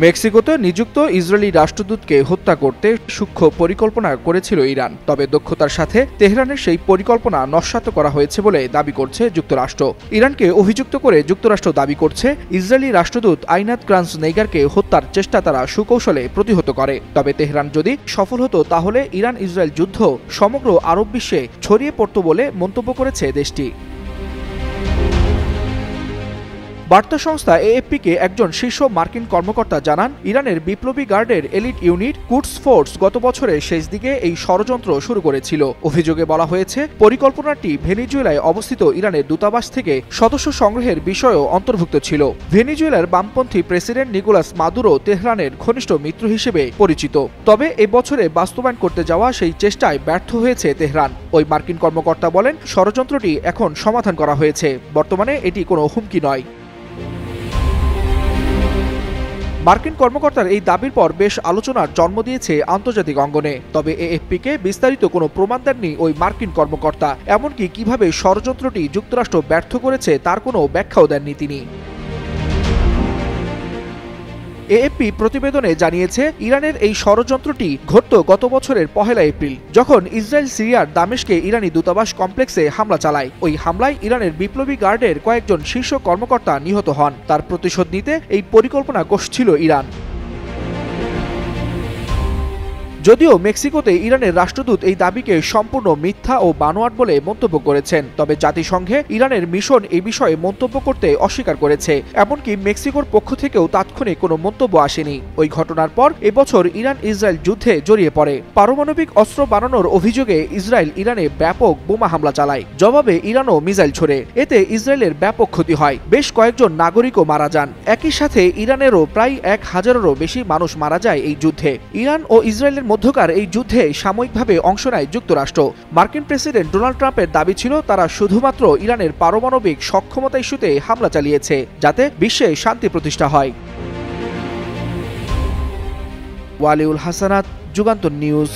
মেক্সিকোতে নিযুক্ত ইসরায়েলি রাষ্ট্রদূতকে হত্যা করতে সূক্ষ্ম পরিকল্পনা করেছিল ইরান, তবে দক্ষতার সাথে তেহরানের সেই পরিকল্পনা নস্যাৎ করা হয়েছে বলে দাবি করছে যুক্তরাষ্ট্র। ইরানকে অভিযুক্ত করে যুক্তরাষ্ট্র দাবি করছে ইসরায়েলি রাষ্ট্রদূত আইনাত ক্রান্স-নেইগারকে হত্যার চেষ্টা তারা সুকৌশলে প্রতিহত করে। তবে তেহরান যদি সফল হতো তাহলে ইরান ইসরায়েল যুদ্ধ সমগ্র আরব বিশ্বে ছড়িয়ে পড়ত বলে মন্তব্য করেছে দেশটি। বার্তা সংস্থা এএফপিকে একজন শীর্ষ মার্কিন কর্মকর্তা জানান, ইরানের বিপ্লবী গার্ডের এলিট ইউনিট কুডস ফোর্স গত বছরের শেষ দিকে এই ষড়যন্ত্র শুরু করেছিল। অভিযোগে বলা হয়েছে পরিকল্পনাটি ভেনেজুয়েলায় অবস্থিত ইরানের দূতাবাস থেকে সদস্য সংগ্রহের বিষয়ও অন্তর্ভুক্ত ছিল। ভেনেজুয়েলার বামপন্থী প্রেসিডেন্ট নিকোলাস মাদুরো তেহরানের ঘনিষ্ঠ মিত্র হিসেবে পরিচিত। তবে এবছরে বাস্তবায়ন করতে যাওয়া সেই চেষ্টায় ব্যর্থ হয়েছে তেহরান। ওই মার্কিন কর্মকর্তা বলেন, ষড়যন্ত্রটি এখন সমাধান করা হয়েছে, বর্তমানে এটি কোনো হুমকি নয়। মার্কিন কর্মকর্তার এই দাবির পর বেশ আলোচনার জন্ম দিয়েছে আন্তর্জাতিক অঙ্গনে। তবে এএফপিকে বিস্তারিত কোনো প্রমাণ দেননি ওই মার্কিন কর্মকর্তা। এমনকি কিভাবে ষড়যন্ত্রটি যুক্তরাষ্ট্র ব্যর্থ করেছে তার কোনো ব্যাখ্যাও দেননি তিনি। এএফপি প্রতিবেদনে জানিয়েছে, ইরানের এই ষড়যন্ত্রটি ঘটত গত বছরের 1 এপ্রিল, যখন ইসরায়েল সিরিয়ার দামেস্কে ইরানি দূতাবাস কমপ্লেক্সে হামলা চালায়। ওই হামলায় ইরানের বিপ্লবী গার্ডের কয়েকজন শীর্ষ কর্মকর্তা নিহত হন। তার প্রতিশোধ নিতে এই পরিকল্পনা কষছিল ইরান। যদিও মেক্সিকোতে ইরানের রাষ্ট্রদূত এই দাবিকে সম্পূর্ণ মিথ্যা ও বানোয়াট বলে মন্তব্য করেছেন, তবে জাতিসংঘে ইরানের মিশন এই বিষয়ে মন্তব্য করতে অস্বীকার করেছে। এমনকি মেক্সিকোর পক্ষ থেকেও তাৎক্ষণিক কোনো মন্তব্য আসেনি। ওই ঘটনার পর এবছর ইরান ইসরায়েল যুদ্ধে জড়িয়ে পড়ে। পারমাণবিক অস্ত্র বানানোর অভিযোগে ইসরায়েল ইরানে ব্যাপক বোমা হামলা চালায়। জবাবে ইরানও মিসাইল ছোড়ে। এতে ইসরায়েলের ব্যাপক ক্ষতি হয়, বেশ কয়েকজন নাগরিকও মারা যান। একই সাথে ইরানেরও প্রায় 1000-এরও বেশি মানুষ মারা যায় এই যুদ্ধে। ইরান ও ইসরায়েলের মধ্যকার এই যুদ্ধে সাময়িকভাবে অংশ নেয় যুক্তরাষ্ট্র। মার্কিন প্রেসিডেন্ট ডোনাল্ড ট্রাম্পের দাবি ছিল তারা শুধুমাত্র ইরানের পারমাণবিক সক্ষমতা ইস্যুতে হামলা চালিয়েছে, যাতে বিশ্বে শান্তি প্রতিষ্ঠা হয়। ওয়ালিউল হাসানাত, যুগান্তর নিউজ।